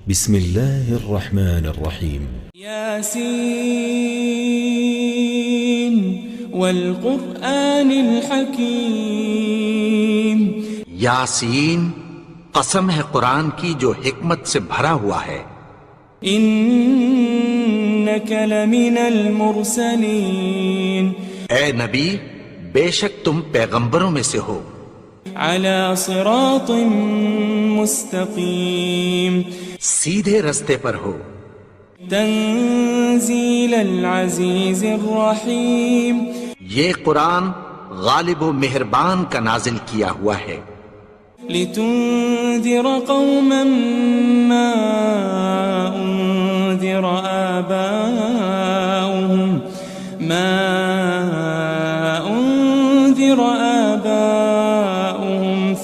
بسم الله الرحمن الرحيم ياسين والقرآن الحكيم یاسین، قسم ہے قرآن کی جو حکمت سے بھرا ہوا ہے۔ إنك لمن المرسلين اے نبی، بے شک تم پیغمبروں میں سے ہو، على صراط مستقيم سیدھے رستے پر ہو۔ تنزيل العزيز الرحيم یہ قرآن غالب و مہربان کا نازل کیا ہوا ہے، لتنذر قوما ما أنذر آباؤهم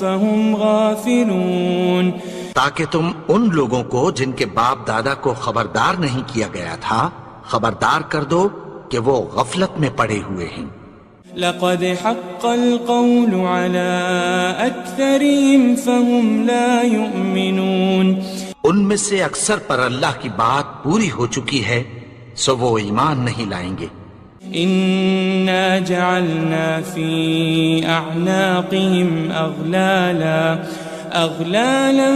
فهم غافلون، تاکہ تم ان لوگوں کو جن کے باپ دادا کو خبردار نہیں کیا گیا تھا خبردار کر دو کہ وہ غفلت میں پڑے ہوئے ہیں۔ لقد حق القول على أكثرهم فهم لا يؤمنون، ان میں سے اکثر پر اللہ کی بات پوری ہو چکی ہے سو وہ ایمان نہیں لائیں گے۔ إنا جعلنا في أعناقهم أغلالا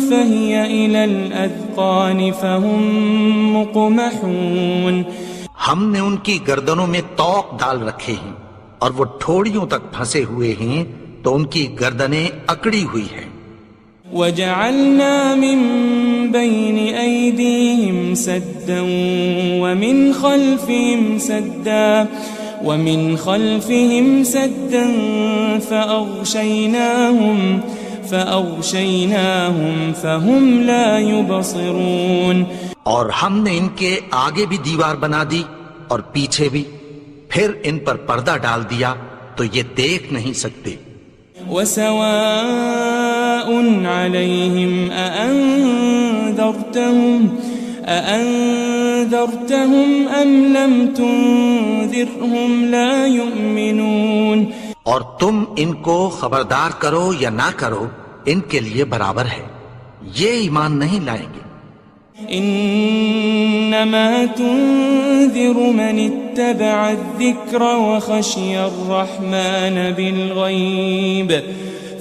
فهي إلى الأذقان فهم مقمحون، ہم نے ان کی گردنوں میں طوق ڈال رکھے ہیں اور وہ ٹھوڑیوں تک پھنسے ہوئے ہیں تو ان کی گردنیں اکڑی ہوئی ہیں۔ وجعلنا من بين أيديهم سدا ومن خلفهم سدا فأغشيناهم فهم لا يبصرون، اور ہم نے ان کے آگے بھی دیوار بنا دی اور پیچھے بھی، پھر ان پر پردہ ڈال دیا تو یہ دیکھ نہیں سکتے۔ وسواء عليهم أأنذرتهم أم لم تنذرهم لا يؤمنون، اور تم ان کو خبردار کرو یا نہ کرو ان کے لیے برابر ہے، یہ ایمان نہیں لائیں گے۔ إنما تنذر من اتبع الذكر وخشي الرحمن بالغيب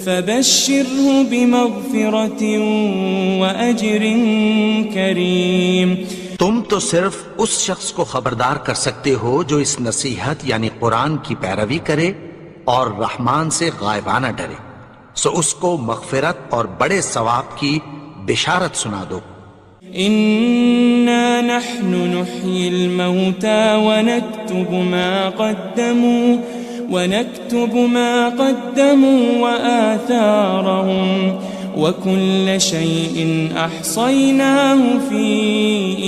فبشره بمغفرة وأجر كريم، تم تو صرف اس شخص کو خبردار کر سکتے ہو جو اس نصیحت یعنی قرآن کی پیروی کرے اور رحمان سے غائبانہ ڈرے، سو اس کو مغفرت اور بڑے ثواب کی بشارت سنا دو۔ إنا نحن نحيي الموتى ونكتب ما قدموا وآثارهم وكل شيء أحصيناه في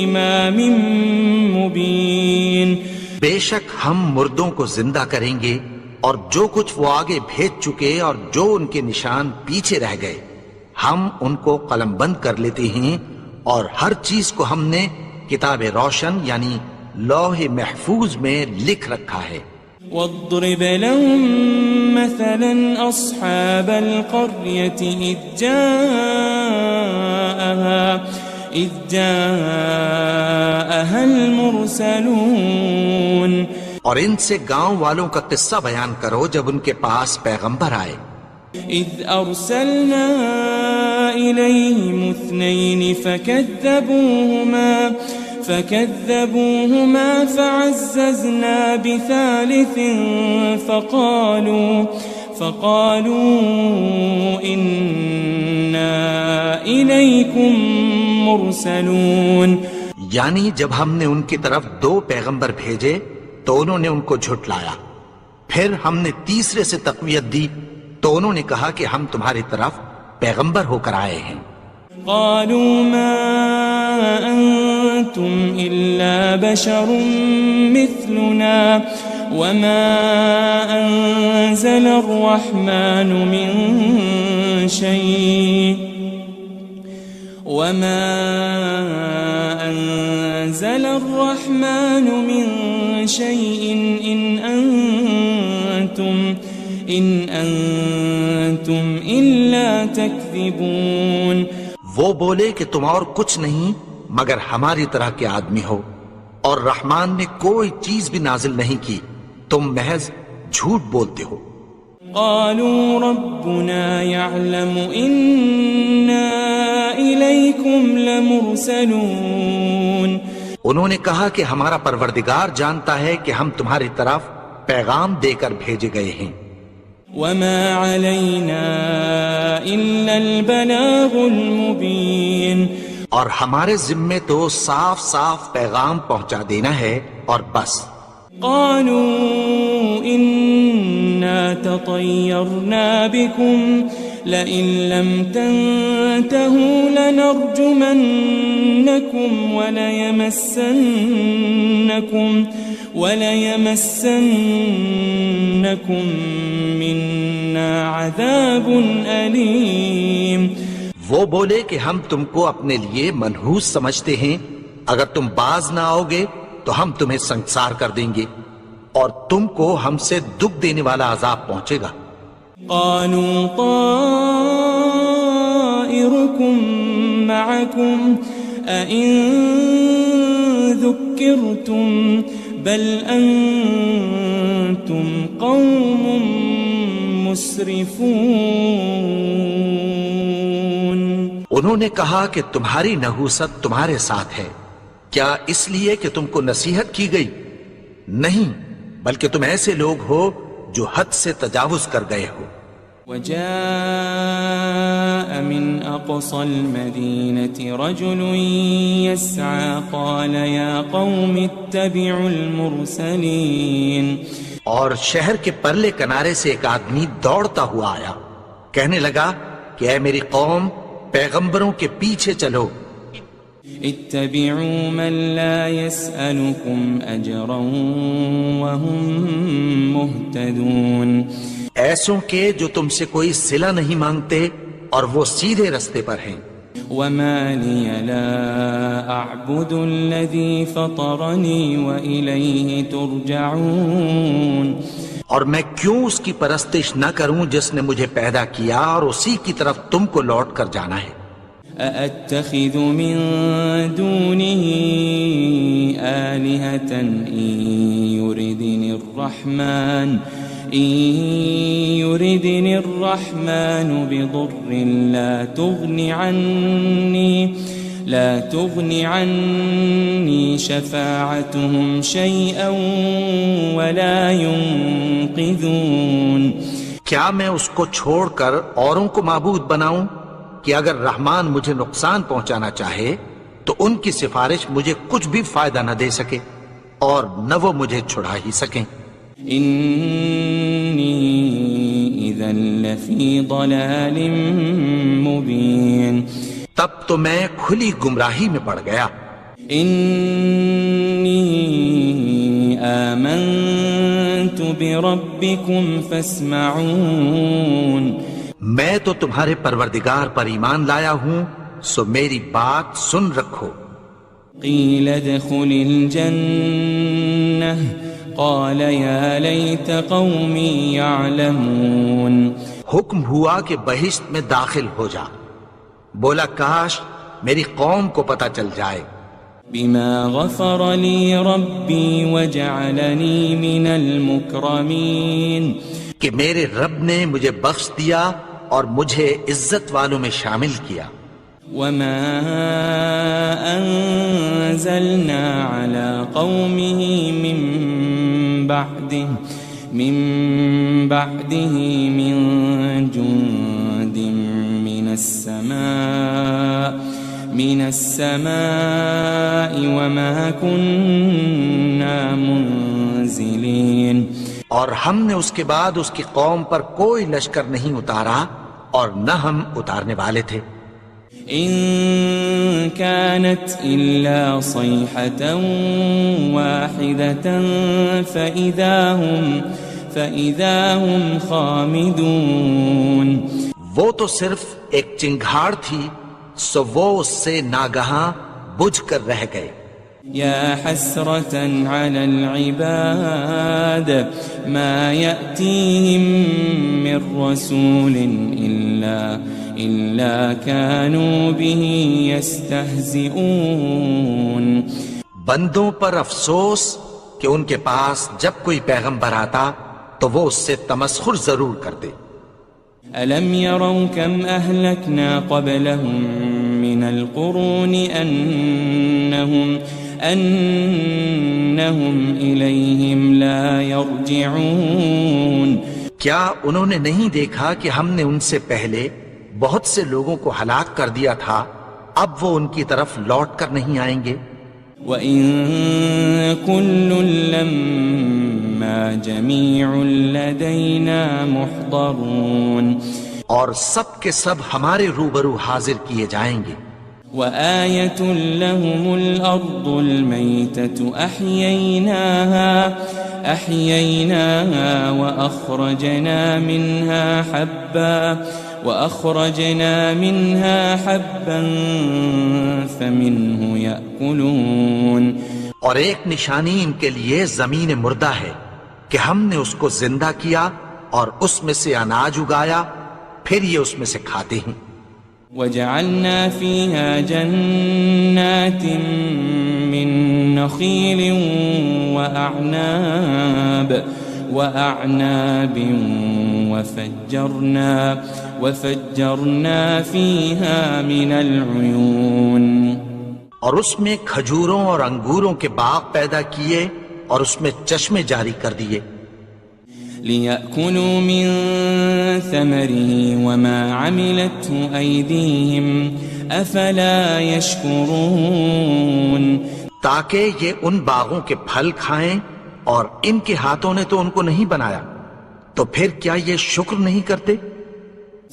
إمام مبين، بے شک ہم مردوں کو زندہ کریں گے اور جو کچھ وہ آگے بھیج چکے اور جو ان کے نشان پیچھے رہ گئے ہم ان کو قلم بند کر لیتے ہیں، اور ہر چیز کو ہم نے کتاب روشن یعنی لوح محفوظ میں لکھ رکھا ہے۔ واضرب لهم مثلا أصحاب القرية إذ جاءها المرسلون، اور ان سے گاؤں والوں کا قصہ بیان کرو جب ان کے پاس پیغمبر آئے۔ إذ أرسلنا إليهم 2 فكذبوهما فعززنا بثالث فقالوا إنا إليكم مرسلون، یعنی جب ہم نے ان کی طرف 2 پیغمبر بھیجے تو انہوں نے ان کو جھٹلایا، پھر ہم نے تیسرے سے تقویت دی تو انہوں نے کہا کہ ہم تمہاری طرف پیغمبر ہو کر آئے ہیں۔ قالوا ما أنتم إلا بشر مثلنا وما أنزل الرحمن من شيء إن أنتم إلا تكذبون، وہ بولے کہ تم اور کچھ نہیں مگر ہماری طرح کے آدمی ہو، اور رحمان نے کوئی چیز بھی نازل نہیں کی، تم محض جھوٹ بولتے ہو۔ قالوا ربنا يعلم إنا إليكم لمرسلون، انہوں نے کہا کہ ہمارا پروردگار جانتا ہے کہ ہم تمہاری طرف پیغام دے کر بھیجے گئے ہیں۔ وما علينا إلا البلاغ المبين، اور ہمارے ذمے تو صاف صاف پیغام پہنچا دینا ہے اور بس۔ قالوا إنا تطيرنا بكم لئن لم تنتهوا لنرجمنكم وليمسنكم منا عذاب أليم۔ وہ بولے کہ ہم تم کو اپنے لیے منحوس سمجھتے ہیں، اگر تم باز نہ آؤ گے تو ہم تمہیں سنسار کر دیں گے اور تم کو ہم سے دکھ دینے والا عذاب پہنچے گا۔ قالوا طائركم معكم أئن ذكرتم بل أنتم قوم مسرفون۔ انہوں نے کہا کہ تمہاری نحوست تمہارے ساتھ ہے، کیا اس لیے کہ تم کو نصیحت کی گئی؟ نہیں، بلکہ تم ایسے لوگ ہو جو حد سے تجاوز کر گئے ہو۔ وجاء من أقصى المدينة رجل يسعى قال يا قوم اتبعوا المرسلين۔ اور شہر کے پرلے کنارے سے ایک آدمی دوڑتا ہوا آیا، کہنے لگا کہ اے میری قوم، پیغمبروں کے پیچھے چلو۔ اتبعوا من لا يسألكم أجرا وهم مهتدون، ایسوں کے جو تم سے کوئی صلہ نہیں مانگتے اور وہ سیدھے رستے پر ہیں۔ وما لي لا أعبد الذي فطرني وإليه ترجعون، اور میں کیوں اس کی پرستش نہ کروں جس نے مجھے پیدا کیا اور اسی کی طرف تم کو لوٹ کر جانا ہے۔ أأتخذ من دونه آلهة إن يردني الرحمن بضر لا تغن عني شفاعتهم شيئا ولا ينقذون۔ کیا میں اس کو چھوڑ کر اوروں کو معبود بناؤں کہ اگر رحمان مجھے نقصان پہنچانا چاہے تو ان کی سفارش مجھے کچھ بھی فائدہ نہ دے سکے اور نہ وہ مجھے چھڑا ہی سکیں۔ إني إذا لفي ضلال مبين، تب تو میں کھلی گمراہی میں پڑ گیا۔ إني آمنت بربكم فاسمعون، میں تو تمہارے پروردگار پر ایمان لایا ہوں، سو میری بات سن رکھو۔ قيل ادخل الجنة قال يا ليت قومي يعلمون، حکم ہوا کہ بہشت میں داخل ہو جا، بولا کاش میری قوم کو پتہ چل جائے۔ بما غفر لي ربي وجعلني من المكرمين، کہ میرے رب نے مجھے بخش دیا اور مجھے عزت والوں میں شامل کیا۔ وما أنزلنا على قومه من بعده من جند من السماء وما كنا منزلين، اور ہم نے اس کے بعد اس کی قوم پر کوئی لشکر نہیں اتارا اور نہ ہم اتارنے والے تھے۔ إن كانت إلا صيحة واحدة فإذا هم خامدون، وہ تو صرف ایک چنگھاڑ تھی، سو وہ اس سے ناگہاں بجھ کر رہ گئے۔ يا حسرة على العباد ما يأتيهم من رسول إلا كانوا به يستهزئون بندوں پر افسوس کہ ان کے پاس جب کوئی پیغمبر آتا تو وہ اس سے تمسخر ضرور کرتے. ألم يروا كم أهلكنا قبلهم من القرون أنهم إليهم لا يرجعون. کیا انہوں نے نہیں دیکھا کہ ہم نے ان سے پہلے بہت سے لوگوں کو ہلاک کر دیا تھا، اب وہ ان کی طرف لوٹ کر نہیں آئیں گے؟ وَإِن كُلٌّ لَمَّا جَمِيعٌ لَدَيْنَا مُحْضَرُونَ. اور سب کے سب ہمارے روبرو حاضر کیے جائیں گے. وَآيَةٌ لَهُمُ الْأَرْضُ الْمَيْتَةُ أَحْيَيْنَاهَا وَأَخْرَجْنَا مِنْهَا حَبًّا فَمِنْهُ يَأْكُلُونَ. اور ایک نشانی ان کے لیے زمین مردہ ہے کہ ہم نے اس کو زندہ کیا اور اس میں سے اناج اگایا، پھر یہ اس میں سے کھاتے ہیں. وَجَعَلْنَا فِيهَا جَنَّاتٍ مِّن نَخِيلٍ وَأَعْنَابٍ وَفَجَّرْنَا فِيهَا مِنَ الْعُيُونِ. اور اس میں کھجوروں اور انگوروں کے باغ پیدا کیے اور اس میں چشمے جاری کر دیے. لِيَأْكُلُوا مِن ثَمَرِهِ وَمَا عَمِلَتْهُ أَيْدِيهِمْ أَفَلَا يَشْكُرُونَ. تاکہ یہ ان باغوں کے پھل کھائیں اور ان کے ہاتھوں نے تو ان کو نہیں بنایا، تو پھر کیا یہ شکر نہیں کرتے؟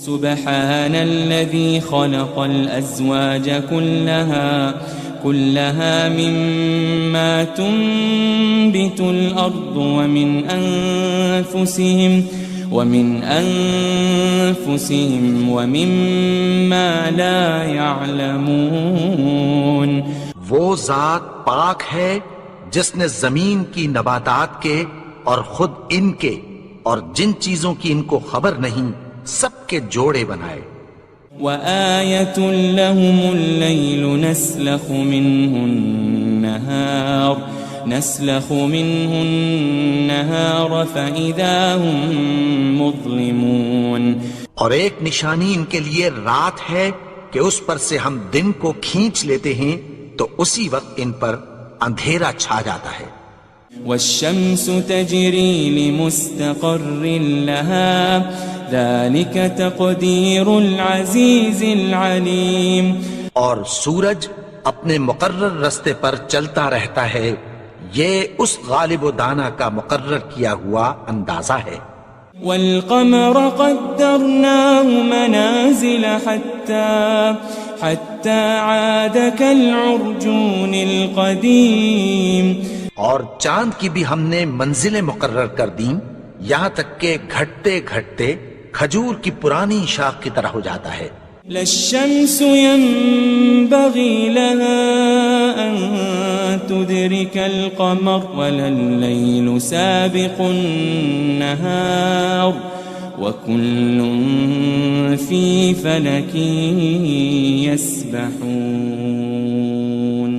سبحان الذي خلق الأزواج كلها مما تنبت الأرض ومن أنفسهم ومما لا يعلمون. وہ ذات پاک ہے جس نے زمین کی نباتات کے اور خود ان کے اور جن چیزوں کی ان کو خبر نہیں سب کے جوڑے بنائے. وَآيَةٌ لَهُمُ اللَّيْلُ نَسْلَخُ مِنْهُ النَّهَارَ فَإِذَا هُمْ مُظْلِمُونَ. اور ایک نشانی ان کے لیے رات ہے کہ اس پر سے ہم دن کو کھینچ لیتے ہیں تو اسی وقت ان پر اندھیرا چھا جاتا ہے. وَالشَّمْسُ تَجْرِي لِمُسْتَقَرٍّ لَهَا ذَلِكَ تَقْدِيرُ الْعَزِيزِ الْعَلِيمِ. اور سورج اپنے مقرر رستے پر چلتا رہتا ہے، یہ اس غالب و دانا کا مقرر کیا ہوا اندازہ ہے. وَالْقَمَرَ قَدَّرْنَاهُ مَنَازِلَ حَتَّى عَادَ كَالْعُرْجُونِ الْقَدِيمِ. اور چاند کی بھی ہم نے منزلیں مقرر کر دیں، یہاں تک کہ گھٹتے گھٹتے کھجور کی پرانی شاخ کی طرح ہو جاتا ہے. لَلشَّمْسُ يَنبَغِي لَهَا أَن تُدْرِكَ الْقَمَرَ وَلَلَّيْلُ سَابِقُ النَّهَارِ وَكُلٌّ فِي فَلَكٍ يَسْبَحُونَ.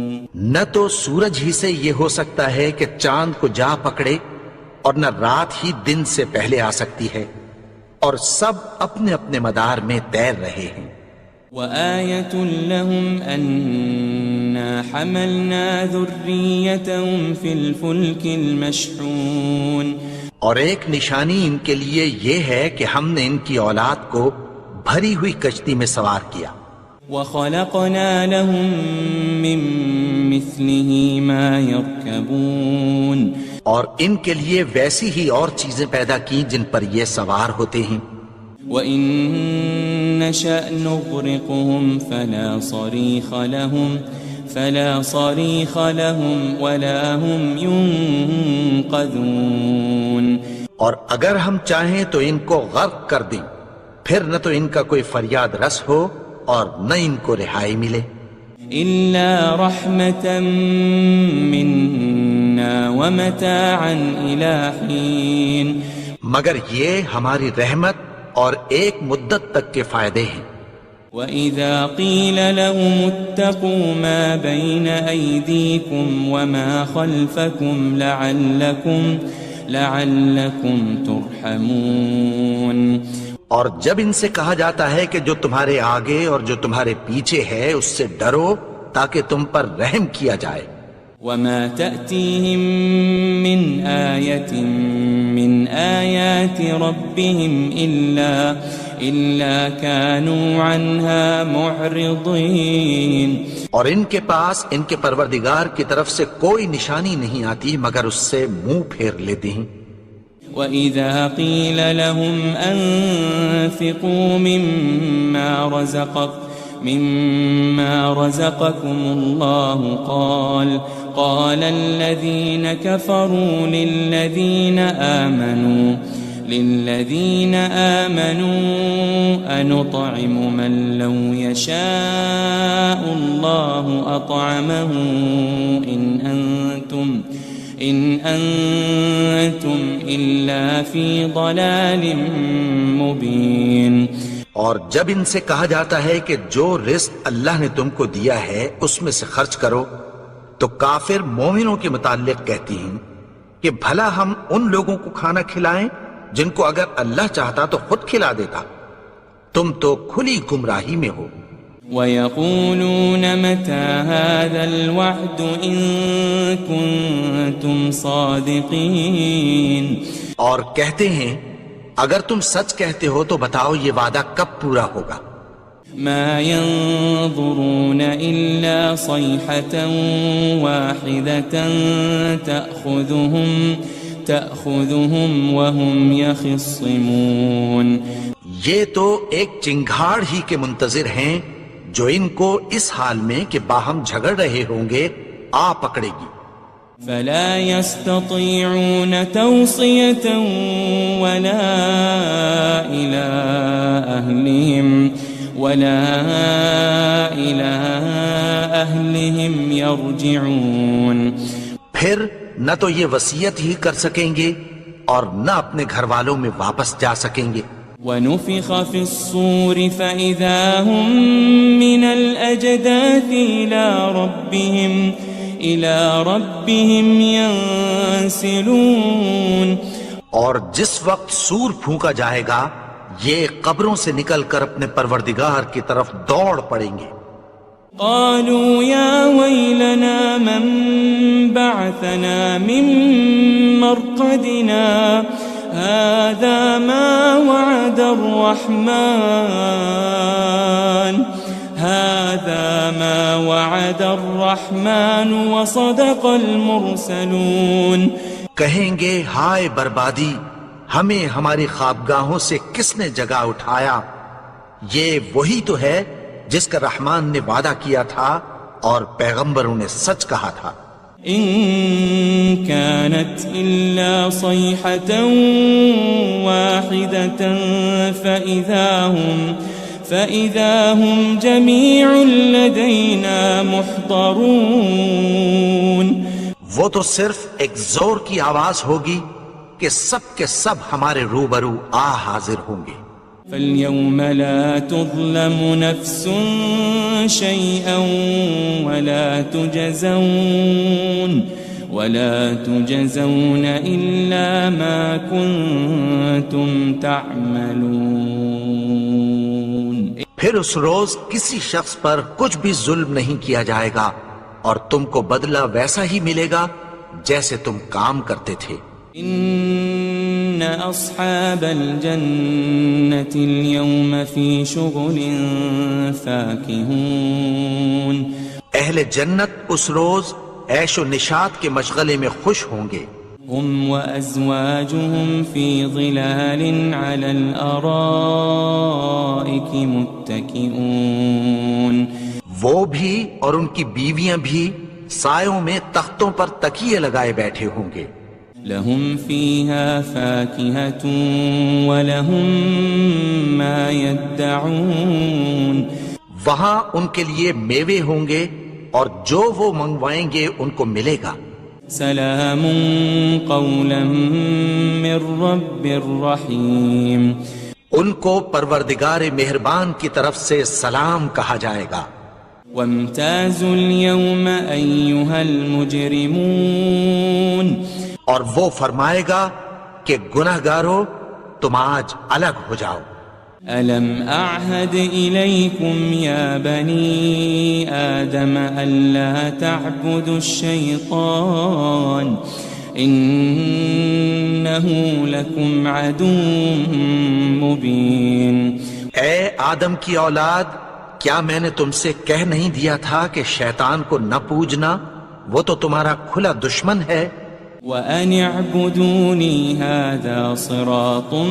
نہ تو سورج ہی سے یہ ہو سکتا ہے کہ چاند کو جا پکڑے، اور نہ رات ہی دن سے پہلے آ سکتی ہے، اور سب اپنے اپنے مدار میں تیر رہے ہیں. وَآيَةٌ لَهُمْ أَنَّا حَمَلْنَا ذُرِّيَّتَهُمْ فِي الْفُلْكِ الْمَشْحُونِ. اور ایک نشانی ان کے لیے یہ ہے کہ ہم نے ان کی اولاد کو بھری ہوئی کشتی میں سوار کیا. وَخَلَقْنَا لَهُم مِّن مِّثْلِهِ مَا يَرْكَبُونَ. اور ان کے لیے ویسی ہی اور چیزیں پیدا کی جن پر یہ سوار ہوتے ہیں. وَإِن نَّشَأْ نُغْرِقْهُمْ فَلَا صَرِيخَ لَهُمْ وَلَا هُمْ يُنقَذُونَ. اور اگر ہم چاہیں تو ان کو غرق کر دیں، پھر نہ تو ان کا کوئی فریاد رس ہو اور نہ ان کو رہائی ملے. إِلَّا رَحْمَةً مِّنَّا وَمَتَاعًا إِلَىٰ حِينٍ. مگر یہ ہماری رحمت اور ایک مدت تک کے فائدے ہیں. وَإِذَا قِيلَ لَهُمُ اتَّقُوا مَا بَيْنَ أَيْدِيكُمْ وَمَا خَلْفَكُمْ لَعَلَّكُمْ تُرْحَمُونَ اور جب ان سے کہا جاتا ہے کہ جو تمہارے آگے اور جو تمہارے پیچھے ہے اس سے ڈرو تاکہ تم پر رحم کیا جائے. وَمَا تَأْتِيهِم مِّنْ آيَةٍ مِّنْ آيَاتِ رَبِّهِمْ إِلَّا كَانُوا عَنْهَا مُعْرِضِينَ. اور ان کے پاس ان کے پروردگار کی طرف سے کوئی نشانی نہیں آتی مگر اس سے منہ پھیر لیتے ہیں. وَإِذَا قِيلَ لَهُمْ أَنفِقُوا مِمَّا رَزَقَكُمُ اللَّهُ قَالَ الَّذِينَ كَفَرُوا لِلَّذِينَ آمَنُوا أَنُطْعِمُ مَن لَّوْ يَشَاءُ اللَّهُ أَطْعَمَهُ إِنْ أَنْتُمْ إِلَّا فِي ضَلَالٍ مُبِينٍ. اور جب ان سے کہا جاتا ہے کہ جو رزق اللہ نے تم کو دیا ہے اس میں سے خرچ کرو تو کافر مومنوں کے متعلق کہتی ہیں کہ بھلا ہم ان لوگوں کو کھانا کھلائیں جن کو اگر اللہ چاہتا تو خود کھلا دیتا. تم تو کھلی گمراہی میں ہو. وَيَقُولُونَ مَتَى هَذَا الْوَعْدُ إِن كُنتُمْ صَادِقِينَ. اور کہتے ہیں اگر تم سچ کہتے ہو تو بتاؤ یہ وعدہ کب پورا ہوگا. مَا يَنظُرُونَ إِلَّا صَيْحَةً وَاحِدَةً تَأْخُذُهُمْ وَهُمْ يَخِصِّمُونَ. یہ تو ایک چنگھاڑ ہی کے منتظر ہیں جو ان کو اس حال میں کہ باہم جھگڑ رہے ہوں گے آ پکڑے گی. فَلَا يَسْتَطِيعُونَ تَوْصِيَةً وَلَا إِلَىٰ أَهْلِهِمْ يَرْجِعُونَ. پھر نہ تو یہ وصیت ہی کر سکیں گے اور نہ اپنے گھر والوں میں واپس جا سکیں گے. وَنُفِخَ فِي الصُّورِ فَإِذَا هُم مِّنَ الْأَجْدَاثِ إِلَىٰ رَبِّهِمْ يَنسِلُونَ. اور جس وقت سور پھونکا جائے گا یہ قبروں سے نکل کر اپنے پروردگار کی طرف دوڑ پڑیں گے. قالوا يا ويلنا من بعثنا من مرقدنا هذا ما وعد الرحمن وصدق المرسلون. کہیں گے ہائے بربادی، ہمیں ہماری خوابگاہوں سے کس نے جگا اٹھایا. یہ وہی تو ہے جس کا رحمان نے وعدہ کیا تھا اور پیغمبروں نے سچ کہا تھا. إن كانت إلا صيحة واحدة فإذا هم جميع لدينا محضرون. وہ تو صرف ایک زور کی آواز ہوگی کہ سب کے سب ہمارے روبرو آ حاضر ہوں گے. فَالْيَوْمَ لَا تُظْلَمُ نَفْسٌ شَيْئًا وَلَا تُجَزَوْنَ إِلَّا مَا كُنتُمْ تَعْمَلُونَ. پھر اس روز کسی شخص پر کچھ بھی ظلم نہیں کیا جائے گا اور تم کو بدلہ ویسا ہی ملے گا جیسے تم کام کرتے تھے. إن أصحاب الجنة اليوم في شغل فاكهون. اہل جنت اس روز عیش و نشاط کے مشغلے میں خوش ہوں گے. هم وأزواجهم في ظلال على الأرائك متكئون. وہ بھی اور ان کی بیویاں بھی سایوں میں تختوں پر تکیے لگائے بیٹھے ہوں گے. لهم فيها فاكهة ولهم ما يدعون. وہاں ان کے لیے میوے ہوں گے اور جو وہ منگوائیں گے ان کو ملے گا. سلام قولا من رب رحیم. ان کو پروردگار مہربان کی طرف سے سلام کہا جائے گا. وامتازوا اليوم أيها المجرمون اور وہ فرمائے گا کہ گناہگارو تم آج الگ ہو جاؤ. ألم أعهد إليكم يا بني آدم ألا تعبدوا الشيطان إنه لكم عدو مبين. اے آدم کی اولاد، کیا میں نے تم سے کہہ نہیں دیا تھا کہ شیطان کو نہ پوجنا، وہ تو تمہارا کھلا دشمن ہے. وَأَنِ اعْبُدُونِي هَذَا صِرَاطٌ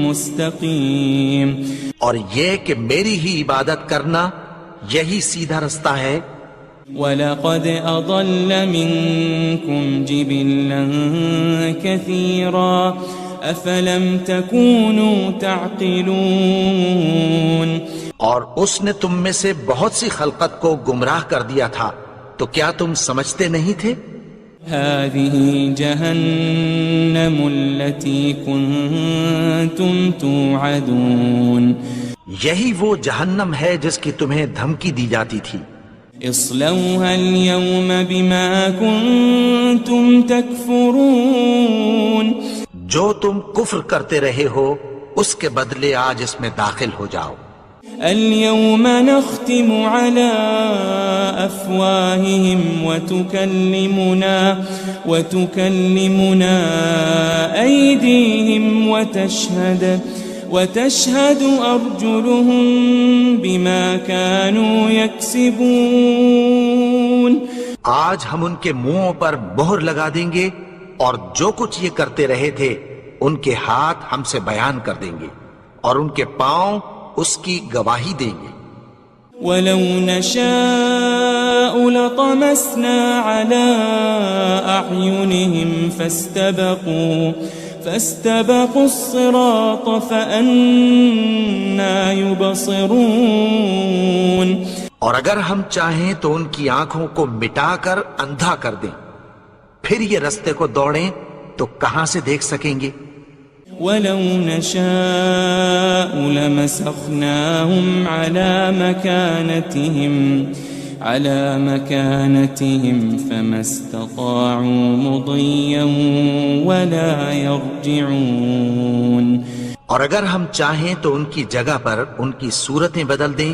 مُسْتَقِيمٌ. اور یہ کہ میری ہی عبادت کرنا یہی سیدھا رستہ ہے. وَلَقَدْ أَضَلَّ مِنْكُمْ جِبِلًّا كَثِيرًا أَفَلَمْ تَكُونُوا تَعْقِلُونَ. اور اس نے تم میں سے بہت سی خلقت کو گمراہ کر دیا تھا، تو کیا تم سمجھتے نہیں تھے؟ هذه جهنم التي كنتم توعدون. یہی وہ جہنم ہے جس کی تمہیں دھمکی دی جاتی تھی. اصلوها اليوم بما كنتم تكفرون. جو تم کفر کرتے رہے ہو اس کے بدلے آج اس میں داخل ہو جاؤ. اليوم نختم على أفواههم وتكلمنا أيديهم وتشهد أرجلهم بما كانوا يكسبون. آج ہم ان کے منہوں پر مہر لگا دیں گے اور جو کچھ یہ کرتے رہے تھے ان کے ہاتھ ہم سے بیان کر دیں گے اور ان کے پاؤں اس کی گواہی دیں گے. وَلَوْ نَشَاءُ لَطَمَسْنَا عَلَىٰ أَعْيُنِهِمْ فَاسْتَبَقُوا الصِّرَاطَ فَأَنَّىٰ يُبْصِرُونَ. اور اگر ہم چاہیں تو ان کی آنکھوں کو مٹا کر اندھا کر دیں، پھر یہ رستے کو دوڑیں تو کہاں سے دیکھ سکیں گے. وَلَوْ نَشَاءُ لَمَسَخْنَاهُمْ عَلَى مَكَانَتِهِمْ فَمَا اسْتَطَاعُوا مُضِيًّا وَلَا يَرْجِعُونَ. اور اگر ہم چاہیں تو ان کی جگہ پر ان کی صورتیں بدل دیں،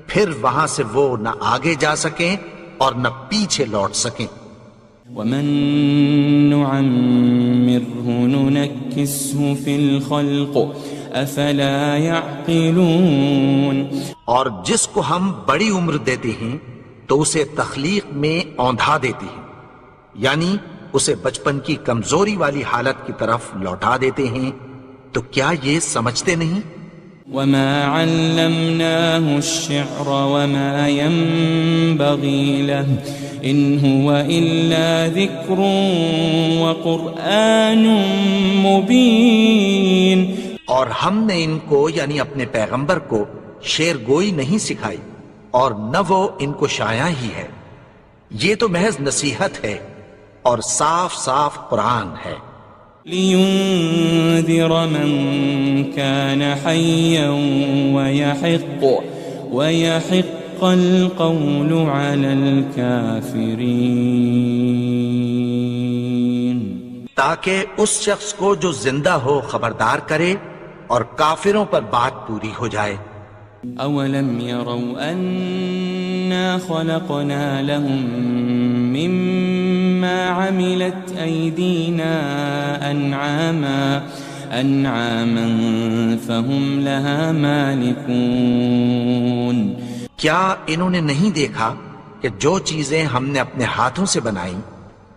پھر وہاں سے وہ نہ آگے جا سکیں اور نہ پیچھے لوٹ سکیں. وَمَن نُعَمِّرْهُ نُنَكِّسْهُ فِي الْخَلْقِ أَفَلَا يَعْقِلُونَ. اور جس کو ہم بڑی عمر دیتے ہیں تو اسے تخلیق میں اوندھا دیتے ہیں، یعنی اسے بچپن کی کمزوری والی حالت کی طرف لوٹا دیتے ہیں. تو کیا یہ سمجھتے نہیں؟ وَمَا عَلَّمْنَاهُ الشِّعْرَ وَمَا يَنبَغِي لَهُ إِنْ هُوَ إِلَّا ذِكْرٌ وَقُرْآنٌ مُبِينٌ. اور ہم نے ان کو یعنی اپنے پیغمبر کو شعر گوئی نہیں سکھائی اور نہ وہ ان کو شایع ہی ہے، یہ تو محض نصیحت ہے اور صاف صاف قرآن ہے. لِيُنذِرَ مَن كَانَ حَيًّا وَيَحِقَّ الْقَوْلُ عَلَى الْكَافِرِينَ. تاکہ اس شخص کو جو زندہ ہو خبردار کرے اور کافروں پر بات پوری ہو جائے. أَوَلَمْ يَرَوْا أَنَّا خَلَقْنَا لَهُم مِّمَّا عَمِلَتْ أَيْدِينَا أَنْعَامًا فَهُمْ لَهَا مَالِكُونَ. کیا انہوں نے نہیں دیکھا کہ جو چیزیں ہم نے اپنے ہاتھوں سے بنائیں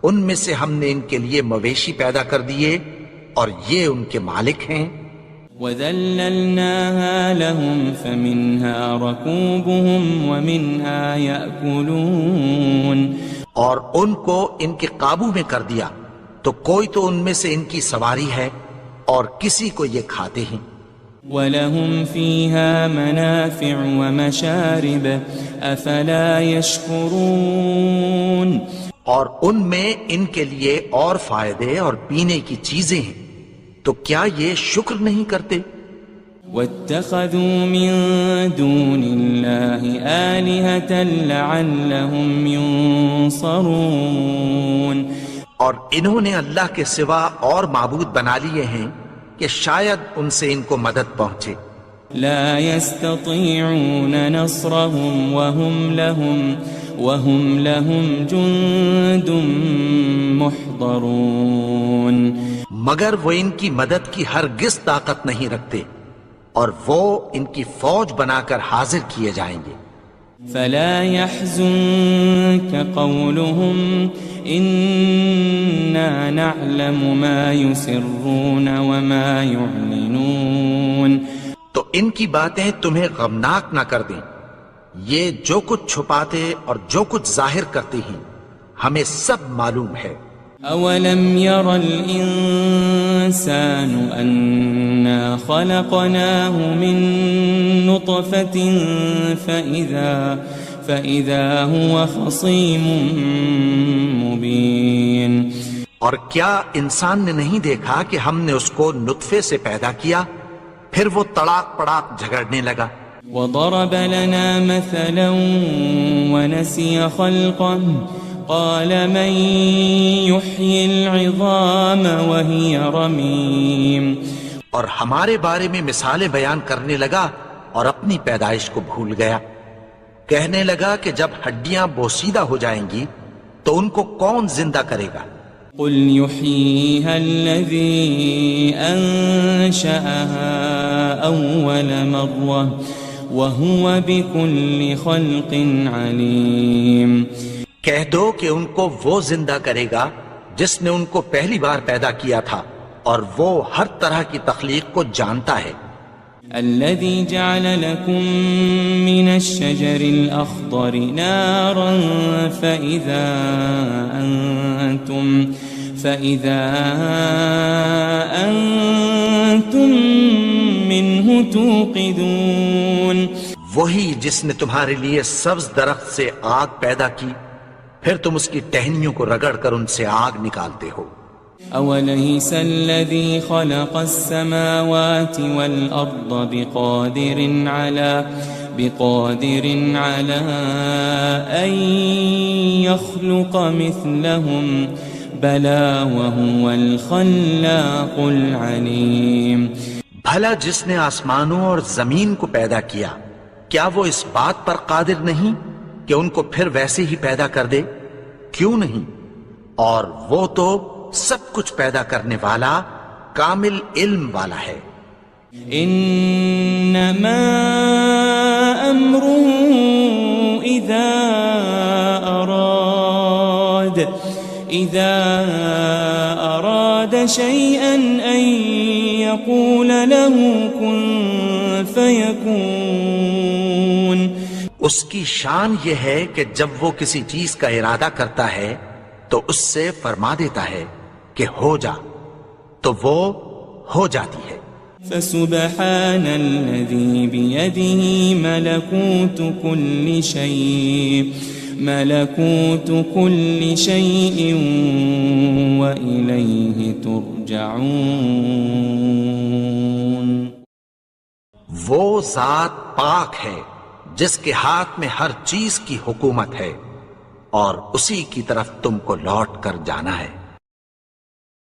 ان میں سے ہم نے ان کے لیے مویشی پیدا کر دیے اور یہ ان کے مالک ہیں. وَذَلَّلْنَاهَا لَهُمْ فَمِنْهَا رَكُوبُهُمْ وَمِنْهَا يَأْكُلُونَ. اور ان کو ان کے قابو میں کر دیا تو کوئی تو ان میں سے ان کی سواری ہے اور کسی کو یہ کھاتے ہیں. وَلَهُمْ فِيهَا مَنَافِعُ وَمَشَارِبُ أَفَلَا يَشْكُرُونَ. اور ان میں ان کے لیے اور فائدے اور پینے کی چیزیں ہیں، تو کیا یہ شکر نہیں کرتے؟ واتخذوا من دون الله آلهة لعلهم ينصرون. اور انہوں نے اللہ کے سوا اور معبود بنا لیے ہیں کہ شاید ان سے ان کو مدد پہنچے. لا يستطيعون نصرهم وهم لهم جند محضرون. مگر وہ ان کی مدد کی ہرگز طاقت نہیں رکھتے اور وہ ان کی فوج بنا کر حاضر کیے جائیں گے. فلا يحزنك قولهم إنا نعلم ما يسرون وما يعلنون. تو ان کی باتیں تمہیں غمناک نہ کر دیں. یہ جو کچھ چھپاتے اور جو کچھ ظاہر کرتے ہیں ہمیں سب معلوم ہے. أولم ير الإنسان أنا خلقناه من نطفة فإذا هو خصيم مبين. اور کیا انسان نے نہیں دیکھا کہ ہم نے اس کو نطفے سے پیدا کیا پھر وہ تڑاک پڑاک جھگڑنے لگا. وضرب لنا مثلا ونسي خلقه قال من يحيي العظام وهي رميم. اور ہمارے بارے میں مثالیں بیان کرنے لگا اور اپنی پیدائش کو بھول گیا. کہنے لگا کہ جب ہڈیاں بوسیدہ ہو جائیں گی تو ان کو کون زندہ کرے گا. قل يحييها الذي أنشأها أول مرة وهو بكل خلق عليم. کہہ دو کہ ان کو وہ زندہ کرے گا جس نے ان کو پہلی بار پیدا کیا تھا اور وہ ہر طرح کی تخلیق کو جانتا ہے. الذي جعل لكم من الشجر الأخضر نارا فإذا أنتم منه توقدون. وہی جس نے تمہارے لیے سبز درخت سے آگ پیدا کی پھر تم اس کی ٹہنیوں کو رگڑ کر ان سے آگ نکالتے ہو. أوليس الذي خلق السماوات والأرض بقادر على أن يخلق مثلهم بلى وهو الخلاق العليم. بھلا جس نے آسمانوں اور زمین کو پیدا کیا کیا وہ اس بات پر قادر نہیں کہ ان کو پھر ویسے ہی پیدا کر دے؟ کیوں نہیں؟ اور وہ تو سب کچھ پیدا کرنے والا کامل علم والا ہے. انما امره اذا اراد شيئا ان يقول له كن فيكون. اس کی شان یہ ہے کہ جب وہ کسی چیز کا ارادہ کرتا ہے تو اس سے فرما دیتا ہے کہ ہو جا تو وہ ہو جاتی ہے. فسبحان الذي بيده ملكوت كل شيء وإليه ترجعون. وہ ذات پاک ہے جس کے ہاتھ میں ہر چیز کی حکومت ہے اور اسی کی طرف تم کو لوٹ کر جانا ہے.